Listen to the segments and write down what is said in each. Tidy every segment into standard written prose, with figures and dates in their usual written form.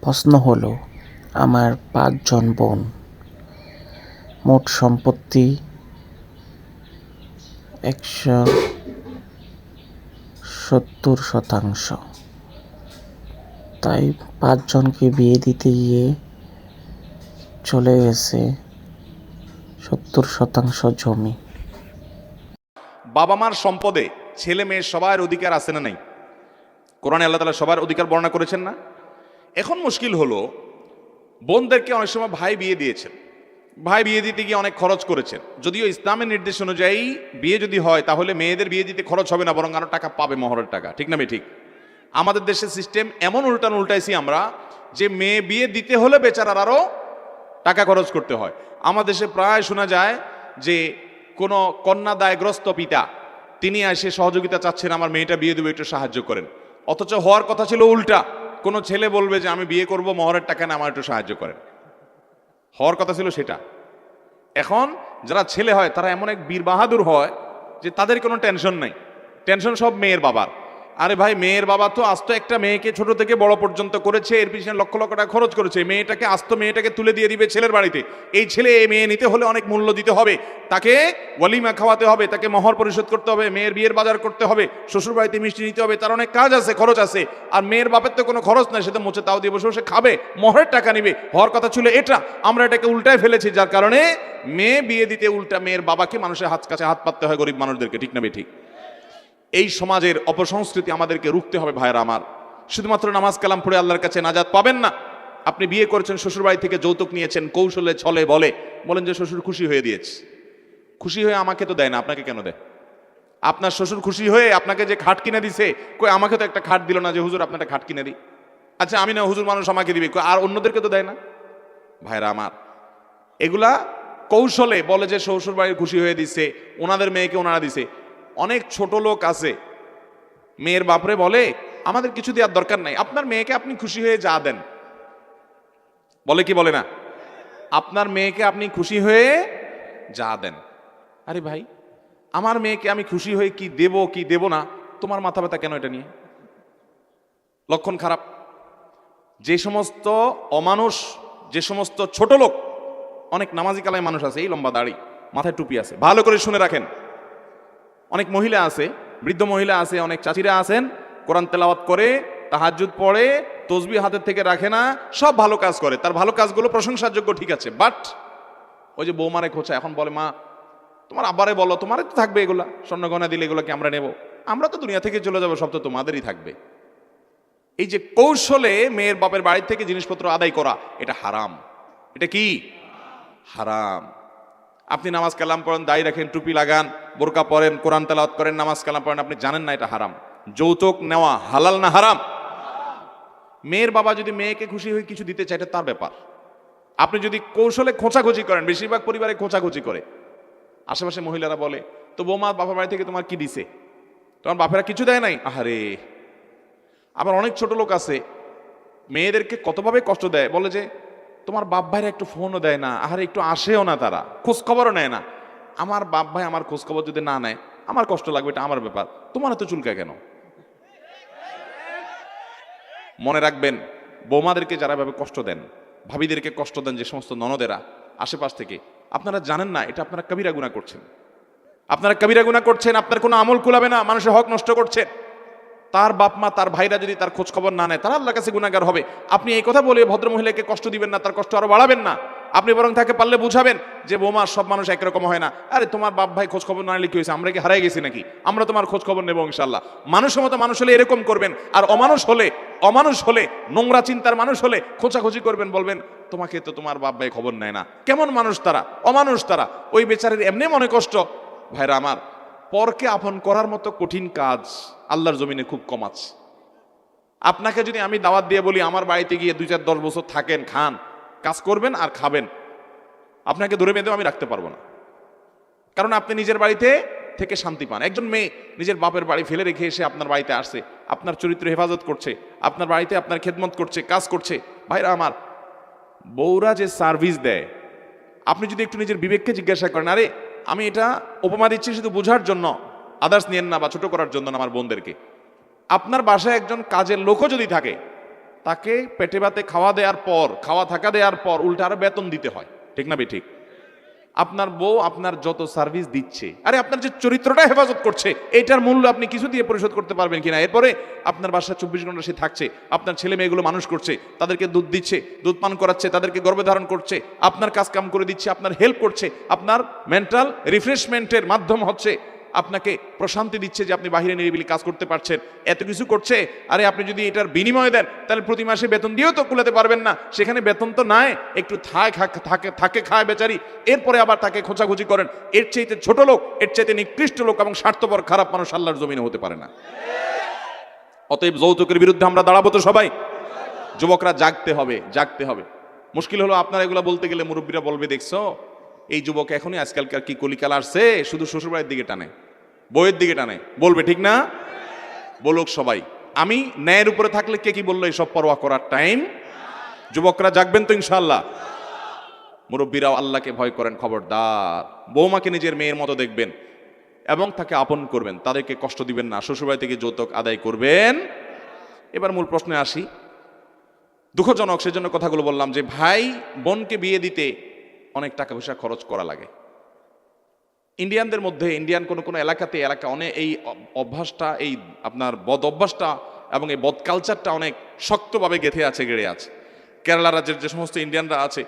প্রশ্ন হলো, আমার ৫ জন বোন, মোট সম্পত্তি ১৭০%। তাই ৫ জনকে বিয়ে দিতে গিয়ে চলে গেছে ৭০% জমি। বাবা মার সম্পদে ছেলে মেয়ে সবার অধিকার আছে না নাই? কোরআনে আল্লাহ তাআলা সবার অধিকার বর্ণনা করেছেন না? এখন মুশকিল হলো, বোনদেরকে অনেক সময় ভাই বিয়ে দিয়েছেন, ভাই বিয়ে দিতে গিয়ে অনেক খরচ করেছেন। যদিও ইসলামের নির্দেশ অনুযায়ী বিয়ে যদি হয় তাহলে মেয়েদের বিয়ে দিতে খরচ হবে না, বরং আরো টাকা পাবে, মহরের টাকা। ঠিক না? ঠিক। আমাদের দেশের সিস্টেম এমন উল্টাইছি আমরা, যে মেয়ে বিয়ে দিতে হলে বেচারার আরো টাকা খরচ করতে হয়। আমাদের দেশে প্রায় শোনা যায় যে কোনো কন্যা দায়গ্রস্ত পিতা তিনি এসে সহযোগিতা চাচ্ছেন, আমার মেয়েটা বিয়ে দেবে, একটু সাহায্য করেন। অথচ হওয়ার কথা ছিল উল্টা, কোনো ছেলে বলবে যে আমি বিয়ে করব, মহরের টাকা না, আমার একটু সাহায্য করেন। হওয়ার কথা ছিল সেটা। এখন যারা ছেলে হয় তারা এমন এক বীর বাহাদুর হয় যে তাদের কোনো টেনশন নাই, টেনশন সব মেয়ের বাবার। আরে ভাই, মেয়ের বাবা তো আস্ত একটা মেয়েকে ছোট থেকে বড় পর্যন্ত করেছে, এর পিছনে লক্ষ লক্ষ টাকা খরচ করেছে, মেয়েটাকে আস্ত মেয়েটাকে তুলে দিয়ে দিবে ছেলের বাড়িতে। এই ছেলে এই মেয়ে নিতে হলে অনেক মূল্য দিতে হবে, তাকে ওয়ালিমা খাওয়াতে হবে, তাকে মহর পরিশোধ করতে হবে, মেয়ের বিয়ের বাজার করতে হবে, শ্বশুর বাড়িতে মিষ্টি নিতে হবে, তার অনেক কাজ আছে, খরচ আছে। আর মেয়ের বাপের তো কোনো খরচ নাই, সে তো মুছে তাও দিয়ে বসে বসে খাবে, মহরের টাকা নিবে। হওয়ার কথা ছিল এটা, আমরা এটাকে উল্টায় ফেলেছি, যার কারণে মেয়ে বিয়ে দিতে উল্টা মেয়ের বাবাকে মানুষের কাছে হাত পাততে হয়, গরিব মানুষদেরকে। ঠিক না ঠিক? এই সমাজের অপসংস্কৃতি আমাদেরকে রুখতে হবে ভাইরা আমার। শুধুমাত্র নামাজ কালাম পড়ে আল্লাহর কাছে নাজাত পাবেন না। আপনি বিয়ে করেছেন, শ্বশুর বাড়ি থেকে যৌতুক নিয়েছেন, কৌশলে ছলে বলেন যে শ্বশুর খুশি হয়ে দিয়েছে। খুশি হয়ে আমাকে তো দেয় না, আপনাকে কেন দেয়? আপনার শ্বশুর খুশি হয়ে আপনাকে যে খাট কিনে দিছে, কই আমাকে তো একটা খাট দিল না যে হুজুর আপনার একটা খাট কিনে দিই। আচ্ছা আমি না, হুজুর মানুষ আমাকে দিবে, আর অন্যদেরকে তো দেয় না। ভাইরা আমার, এগুলা কৌশলে বলে যে শ্বশুর বাড়ির খুশি হয়ে দিছে, ওনাদের মেয়েকে ওনারা দিছে। অনেক ছোট লোক আছে, মেয়ের বাপরে বলে আমাদের কিছু দেওয়ার দরকার নাই, আপনার মেয়েকে আপনি খুশি হয়ে যা দেন। বলে কি বলে না? আপনার মেয়েকে আপনি খুশি হয়ে যা দেন। আরে ভাই, আমার মেয়েকে আমি খুশি হয়ে কি দেব কি দেব না, তোমার মাথা ব্যথা কেন এটা নিয়ে? লক্ষণ খারাপ। যে সমস্ত অমানুষ, যে সমস্ত ছোট লোক, অনেক নামাজি কালায় মানুষ আছে, এই লম্বা দাড়ি, মাথায় টুপি আছে, ভালো করে শুনে রাখেন। অনেক মহিলা আছে, বৃদ্ধ মহিলা আছে, অনেক চাচিরা আছেন, কোরআন তেলাওয়াত করে, তাহাজ্জুদ পড়ে, তসবিহ হাতের থেকে রাখে না, সব ভালো কাজ করে, তার ভালো কাজগুলো প্রশংসার যোগ্য, ঠিক আছে। বাট ওই যে বৌমারে খোঁচা, এখন বলে মা তোমার আব্বারে বলো, তোমারই তো থাকবে এগুলা, স্বর্ণগয়না দিলে এগুলোকে আমরা নেব, আমরা তো দুনিয়া থেকে চলে যাবো, সব তো তোমাদেরই থাকবে। এই যে কৌশলে মেয়ের বাপের বাড়ি থেকে জিনিসপত্র আদায় করা, এটা হারাম। এটা কি? হারাম। আপনি নামাজ কালাম পড়েন, দাড়ি রাখেন, টুপি লাগান, বোরকা পরেন, কোরআন তেলাওয়াত করেন, নামাজ কালাম পড়েন, আপনি জানেন না এটা হারাম। যৌতুক নেওয়া হালাল না হারাম? মেয়ের বাবা যদি মেয়েকে খুশি হয়ে কিছু দিতে চায়, এটা তার ব্যাপার। আপনি যদি কৌশলে খোঁচাখুচি করেন, বেশিরভাগ পরিবারে খোঁচাখুচি করে, আশেপাশে মহিলারা বলে তো বৌমা বাবার বাড়ি থেকে তোমার কি দিছে, তোমার বাপেরা কিছু দেয় নাই। আহারে, আবার অনেক ছোট লোক আছে, মেয়েদেরকে কতভাবে কষ্ট দেয়, বলে যে তোমার বাপ ভাইরা একটু ফোনও দেয় না, আহারে একটু আসেও না, তারা খোঁজ খবরও নেয় না। আমার বাপ ভাই আমার খোঁজ খবর যদি না নেয়, আমার কষ্ট লাগবে, এটা আমার ব্যাপার, তোমার এত চুলকায় কেন? মনে রাখবেন, বৌমাদেরকে যারা ভাবে কষ্ট দেন, ভাবিদেরকে কষ্ট দেন, যে সমস্ত ননদেরা আশেপাশ থেকে, আপনারা জানেন না এটা আপনারা কবিরা গুনাহ করছেন। আপনারা কবিরা গুনাহ করছেন, আপনার কোনো আমল কুলাবে না, মানুষের হক নষ্ট করছেন। তার বাপ মা, তার ভাইরা যদি তার খোঁজ খবর না নেয়, তারা আল্লাহর কাছে গুনাহগার হবে। আপনি এই কথা বলে ভদ্র মহিলাকে কষ্ট দিবেন না, তার কষ্ট আরো বাড়াবেন না। আপনি বরং তাকে পারলে বুঝাবেন যে বৌমা, সব মানুষ একরকম হয় না, আরে তোমার বাপ ভাই খোঁজ খবর না নিলে কি হয়েছে, আমরা কি হারাই গেছি নাকি, আমরা তোমার খোঁজ খবর নেবো ইনশাল্লাহ। মানুষের মতো মানুষ হলে এরকম করবেন, আর অমানুষ হলে নোংরা চিন্তার মানুষ হলে খোঁচাখুচি করবেন, বলবেন তোমাকে তো তোমার বাপ ভাই খবর নেয় না। কেমন মানুষ তারা? অমানুষ তারা। ওই বেচারের এমনি মনে কষ্ট। ভাইরা আমার, পরকে আপন করার মতো কঠিন কাজ আল্লাহর জমিনে খুব কম আছে। আপনাকে যদি আমি দাওয়াত দিয়ে বলি আমার বাড়িতে গিয়ে 2-4-10 বছর থাকেন, খান, কাজ করবেন আর খাবেন, আপনাকে ধরে বেঁধেও আমি রাখতে পারবো না, কারণ আপনি নিজের বাড়িতে থেকে শান্তি পান। একজন মেয়ে নিজের বাপের বাড়ি ফেলে রেখে এসে আপনার বাড়িতে আসছে, আপনার চরিত্র হেফাজত করছে, আপনার বাড়িতে আপনার খেদমত করছে, কাজ করছে। ভাইরা আমার, বউরা যে সার্ভিস দেয়, আপনি যদি একটু নিজের বিবেককে জিজ্ঞাসা করেন, আরে আমি এটা উপমা দিচ্ছি শুধু বোঝার জন্য, আদার্স নিয়েন না বা ছোট করার জন্য না আমার বোনদেরকে। আপনার বাসায় একজন কাজের লোকও যদি থাকে, তাকে পেটে ভাতে খাওয়া দেওয়ার পর, খাওয়া থাকা দেওয়ার পর উল্টা আরো বেতন দিতে হয়, ঠিক না ঠিক? আপনার বউ আপনার যত সার্ভিস দিচ্ছে, আরে আপনার যে চরিত্রটা হেফাজত করছে, এইটার মূল্য আপনি কিছু দিয়ে পরিশোধ করতে পারবেন কিনা? এরপরে আপনার বাসায় 24 ঘন্টা সে থাকছে, আপনার ছেলে মেয়েগুলো মানুষ করছে, তাদেরকে দুধ দিচ্ছে, দুধ পান করাচ্ছে, তাদেরকে গর্ভে ধারণ করছে, আপনার কাজ কাম করে দিচ্ছে, আপনার হেল্প করছে, আপনার মেন্টাল রিফ্রেশমেন্টের মাধ্যম হচ্ছে, আপনাকে প্রশান্তি দিচ্ছে যে আপনি বাহিরে নিরিবিলি কাজ করতে পারছেন, এত কিছু করছে। আরে আপনি যদি এটার বিনিময় দেন তাহলে প্রতি মাসে বেতন দিয়েও তো কুলাতে পারবেন না, সেখানে বেতন তো নাই, একটু থাকে খায় বেচারি, এরপরে আবার তাকে খোঁচাখুচি করেন। এর চাইতে ছোট লোক, এর চাইতে নিকৃষ্ট লোক এবং স্বার্থপর খারাপ মানুষ আল্লাহর জমিনে হতে পারে না। অতএব যৌতুকের বিরুদ্ধে আমরা দাঁড়াবো তো সবাই। যুবকরা জাগতে হবে, জাগতে হবে। মুশকিল হলো আপনারা এগুলো বলতে গেলে মুরব্বীরা বলবে, দেখছো এই যুবক এখনই আজকালকার কি কলিকাল আসছে, শুধু শ্বশুরবাড়ির দিকে টানে, বইয়ের দিকে টানে, বলবে ঠিক না? বলুক সবাই। আমি ন্যায়ের উপরে থাকলে কে কি বললো এসব পরোয়া করার টাইম। যুবকরা জাগবেন তো ইনশাআল্লাহ। মুরব্বীরাও আল্লাহকে ভয় করেন, খবরদার। বৌমাকে নিজের মেয়ের মতো দেখবেন এবং তাকে আপন করবেন, তাদেরকে কষ্ট দিবেন না, শ্বশুরবাড়ি থেকে যৌতুক আদায় করবেন। এবার মূল প্রশ্নে আসি। দুঃখজনক, সেজন্য কথাগুলো বললাম যে ভাই বোনকে বিয়ে দিতে অনেক টাকা পয়সা খরচ করা লাগে। ইন্ডিয়ানদের মধ্যে, ইন্ডিয়ান কোনো এলাকাতে অনেক এই অভ্যাসটা, এই আপনার বদ অভ্যাসটা এবং এই বদ কালচারটা অনেক শক্তভাবে গেঁথে আছে, গেড়ে আছে। কেরালা রাজ্যের যে সমস্ত ইন্ডিয়ানরা আছে,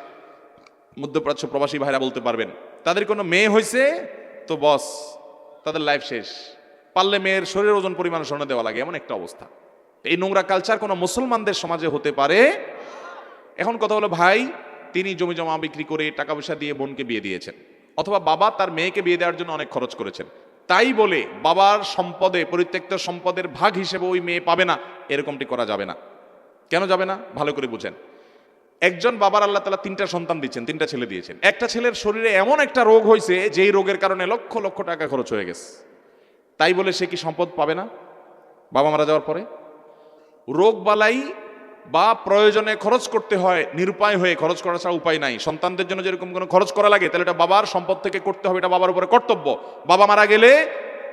মধ্যপ্রাচ্য প্রবাসী ভাইরা বলতে পারবেন, তাদের কোনো মেয়ে হয়েছে তো বস, তাদের লাইফ শেষ। পারলে মেয়ের শরীরের ওজন পরিমাণ স্বর্ণ দেওয়া লাগে, এমন একটা অবস্থা। এই নোংরা কালচার কোনো মুসলমানদের সমাজে হতে পারে? এখন কথা হলো, ভাই তিনি জমি জমা বিক্রি করে টাকা পয়সা দিয়ে বোনকে বিয়ে দিয়েছেন, অথবা বাবা তার মেয়েকে বিয়ে দেওয়ার জন্য অনেক খরচ করেছেন, তাই বলে বাবার সম্পদে, পরিত্যক্ত সম্পদের ভাগ হিসেবে ওই মেয়ে পাবে না, এরকমটি করা যাবে না। কেন যাবে না? ভালো করে বুঝেন। একজন বাবার আল্লাহ তাআলা 3টা সন্তান দিচ্ছেন, 3টা ছেলে দিয়েছেন। একটা ছেলের শরীরে এমন একটা রোগ হয়েছে, যেই রোগের কারণে লক্ষ লক্ষ টাকা খরচ হয়ে গেছে, তাই বলে সে কি সম্পদ পাবে না বাবা মারা যাওয়ার পরে? রোগ বালাই বা প্রয়োজনে খরচ করতে হয়, নিরুপায় হয়ে খরচ করা ছাড়া উপায় নাই। সন্তানদের জন্য যেরকম কোনো খরচ করা লাগে, তাহলে এটা বাবার সম্পদ থেকে করতে হবে, এটা বাবার উপরে কর্তব্য। বাবা মারা গেলে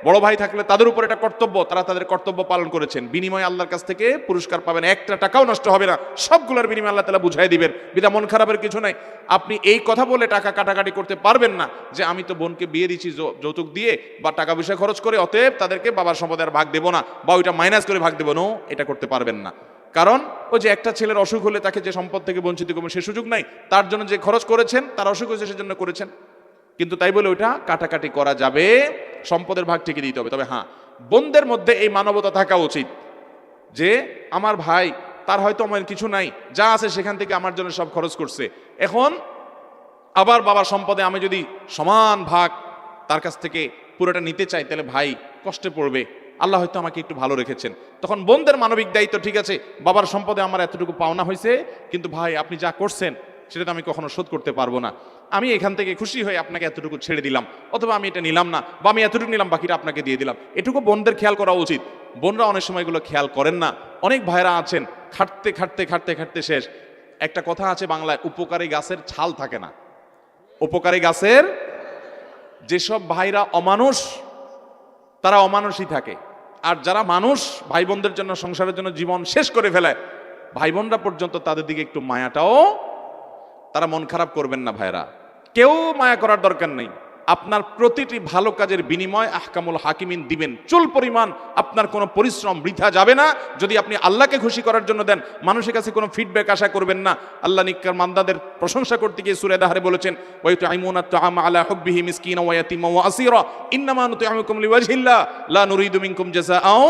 বড় ভাই থাকলে তাদের উপর এটা কর্তব্য, তারা তাদের কর্তব্য পালন করেছেন। বিনিময়ে আল্লাহর কাছ থেকে পুরস্কার পাবেন, একটা টাকাও নষ্ট হবে না, সবগুলোর বিনিময়ে আল্লাহ তাআলা বুঝাই দিবেন। বিধা মন খারাপের কিছু নাই। আপনি এই কথা বলে টাকা কাটাকাটি করতে পারবেন না যে আমি তো বোনকে বিয়ে দিচ্ছি যৌতুক দিয়ে বা টাকা পয়সা খরচ করে, অতএব তাদেরকে বাবার সম্পদে আর ভাগ দেবো না, বা ওইটা মাইনাস করে ভাগ দেবো না, এটা করতে পারবেন না। কারণ ওই যে একটা ছেলের অসুখ হলে তাকে যে সম্পদ থেকে বঞ্চিত করবেন সে সুযোগ নাই, তার জন্য যে খরচ করেছেন, তার অসুখ হয়েছে সেজন্য করেছেন, কিন্তু তাই বলে ওইটা কাটাকাটি করা যাবে, সম্পদের ভাগ ঠিকই দিতে হবে। তবে হ্যাঁ, বোনদের মধ্যে এই মানবতা থাকা উচিত যে আমার ভাই, তার হয়তো আমার কিছু নাই, যা আছে সেখান থেকে আমার জন্য সব খরচ করছে, এখন আবার বাবার সম্পদে আমি যদি সমান ভাগ তার কাছ থেকে পুরোটা নিতে চাই, তাহলে ভাই কষ্টে পড়বে। আল্লাহ হয়তো আমাকে একটু ভালো রেখেছেন, তখন বোনদের মানবিক দায়িত্ব, ঠিক আছে বাবার সম্পদে আমার এতটুকু পাওনা হয়েছে, কিন্তু ভাই আপনি যা করছেন সেটা তো আমি কখনো শোধ করতে পারবো না, আমি এখান থেকে খুশি হয়ে আপনাকে এতটুকু ছেড়ে দিলাম, অথবা আমি এটা নিলাম না, বা আমি এতটুকু নিলাম বাকিটা আপনাকে দিয়ে দিলাম। এটুকু বোনদের খেয়াল করা উচিত। বোনরা অনেক সময় এগুলো খেয়াল করেন না। অনেক ভাইরা আছেন খাটতে খাটতে খাটতে খাটতে শেষ। একটা কথা আছে বাংলায়, উপকারী গাছের ছাল থাকে না। উপকারী গাছের, যেসব ভাইরা অমানুষ তারা অমানুষই থাকে, আর যারা মানুষ ভাই বোনদের জন্য, সংসারের জন্য জীবন শেষ করে ফেলায়, ভাই বোনরা পর্যন্ত তাদের দিকে একটু মায়াটাও, তারা মন খারাপ করবেন না ভাইরা, কেউ মায়া করার দরকার নেই। আপনার প্রতিটি ভালো কাজের বিনিময় আহকামুল হাকিমিন দিবেন, চুল পরিমাণ আপনার কোনো পরিশ্রম বৃথা যাবে না। যদি আপনি আল্লাহকে খুশি করার জন্য দেন, মানুষের কাছে কোনো ফিডব্যাক আশা করবেন না। আল্লাহ নিকার মান্দাদের প্রশংসা করতে গিয়ে সূরা দাহরে বলেছেন, ওয়া ইউতঈমুনা আত-তাআমা আলা হুব্বিহি মিসকিনা ওয়া ইয়াতীমা ওয়া আসীরা ইন্নামা নুতঈমুকুম লিওয়াজহিল্লাহ লা নুরিদু মিনকুম জাযাআও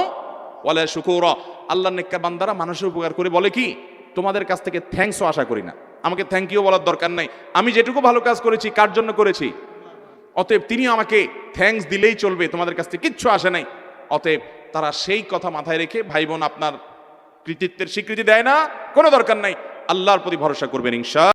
ওয়ালা শুকুরা। আল্লাহর নেককার বান্দারা মানুষের উপকার করে বলে কি, তোমাদের কাছ থেকে থ্যাঙ্কসও আশা করি না, আমাকে থ্যাংক ইউ বলার দরকার নাই, আমি যেটুকু ভালো কাজ করেছি কার জন্য করেছি, অতএব তিনি আমাকে থ্যাঙ্কস দিলেই চলবে, তোমাদের কাছ থেকে কিচ্ছু আসে নাই। অতএব তারা সেই কথা মাথায় রেখে, ভাই বোন আপনার কৃতিত্বের স্বীকৃতি দেয় না, কোনো দরকার নাই, আল্লাহর প্রতি ভরসা করবেন ইনশাআল্লাহ।